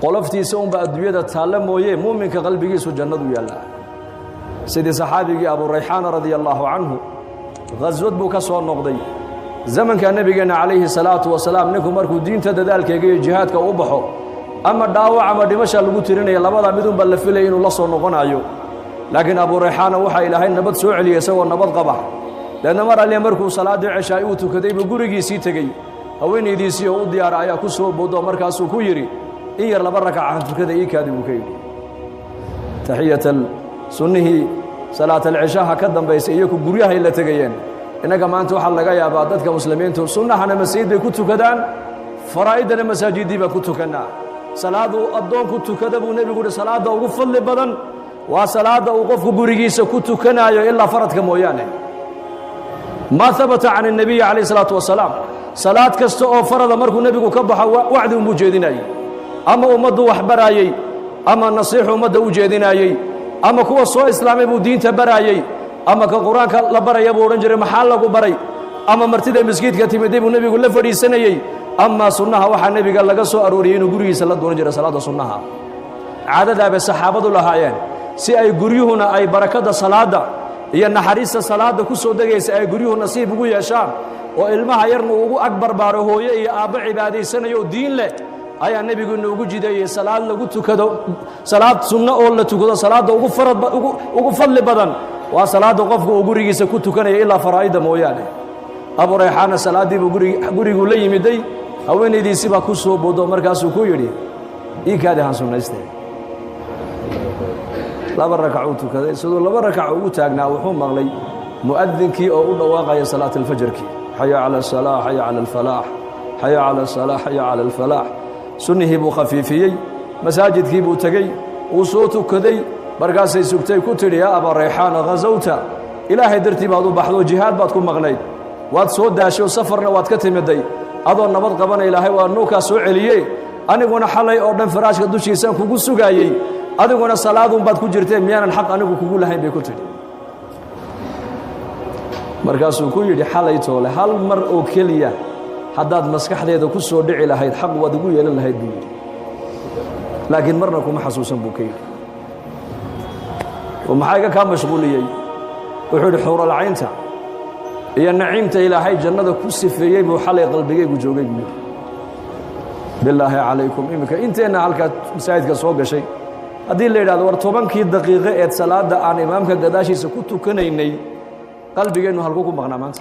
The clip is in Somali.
qoloftiisa un ba adduunyada taalla mooyee muuminka qalbigiisu jannadu yaallaa sidii saxaabigii abu rayxaan radiyallahu anhu ghazwad buu ka soo noqday zamanka nabigeena calayhi salaatu wasalaam ninku markuu diinta dadaalkeega iyo jihaadka u baxo ama dhaawac ama dhimasha lagu tirinaya labada mid un ba la filay inuu la soo noqonayo laakiin abu rayxaan waxa ilaahay nabad soo celiyay isagoo nabad qaba لأن مر عليه مركو صلاة العشاء وتكذب بقرقي سيتجي هويني دي سي او ديار ايا كسو بودو مركاسو كويري إير لبركة عن كذا كادي وكيل تحية سنه صلاة العشاء هكذا بيس إياكو قريها إلا تجيين إنك ما أنتوا حلقا يا بعضك مسلمين تو سنة أنا مسجد كنت كذان فرائدنا مساجد بكنت كنا صلاة الضوء كنت كذا والنبي يقول صلاة وقفل بدن وصلاة وقف قريجي سكنت كنا إلا فرد كمويانه ما ثبت عن النبي عليه الصلاة والسلام صلاة كستو فرض مركو النبي كبح وعد مجيدناي أما أمد وحبراي أما نصيح أمد وجيدناي أما كوا سو إسلامي بو دين تبراي أما كقرآن لبراي أبو رنجر محل أبو براي أما مرتدى مسجد كتيمدي النبي يقول لفري سنيي أما سنها وحى النبي قال لك سو أروريين وقري صلاة رنجر صلاة سنها عدد بالصحابة الله عيان سي أي قريهنا أي بركة صلاة iyo naxariista salaada ku soo dagaysa ay guriyuhu nasiib ugu yeeshaan oo ilmaha yarna ugu akbar baaro hooyo iyo aaba cibaadaysanayo diin leh ayaa nabigu ugu jideeyay salaad lagu tukado salaad sunna oo la tukado salaada ugu fadli badan waa salaada qofku uu gurigiisa ku tukanayo ilaa faraa'ida mooyaane abu rayxaan salaadii buu gurigu la yimiday haweenaydiisi baa ku soo boodo markaas uu ku yiri kaadi han sunnaystay laba rakac tukaday sidoo laba rakac ugu taagnaa wuxuu maqlay muadinkii oo u dhawaaqay salaat al-fajrki hayya ala salah hayya ala al-falah hayya ala salah hayya ala al-falah sunnihi buu khafiifiyay masaajidkii buu tagay uu soo tukaday markaasay sugtay ku tiri ya aba rayxaan ghazawta ilaahay dartii baad u baxdo jihaad baad ku maqnayd waad soo daashay safarna waad ka timiday adoo nabad qaban ilaahay waa nuuka soo celiyay aniguna xalay oo dhan faraashka dushiisa kugu sugayay adiguna salaadun baad ku jirtay miyaanan xaq anigu kugu lahayn bay ku tiri markaasuu ku yidhi xalay toole hal mar oo keliya haddaad maskaxdeeda ku soo dhici lahayd xaq waad ugu yeelan lahayd buu yidhi laakiin marna kuma xasuusan buu ka yidhi ومحا iga ka mashquuliyay wuxuu yidhi xuural caynta iyo naciimta ilaahay jannada ku sifeeyay buu xalay qalbigaygu joogay buu yidhi bilaahi calaykum imika inteena halkaa masaajidka soo gashay haddii la yidhahdo war 10kii daqiiqo ee salaada aan imaamka gadaashiisa ku tukanaynay qalbigeennu halku ku maqnaa maanta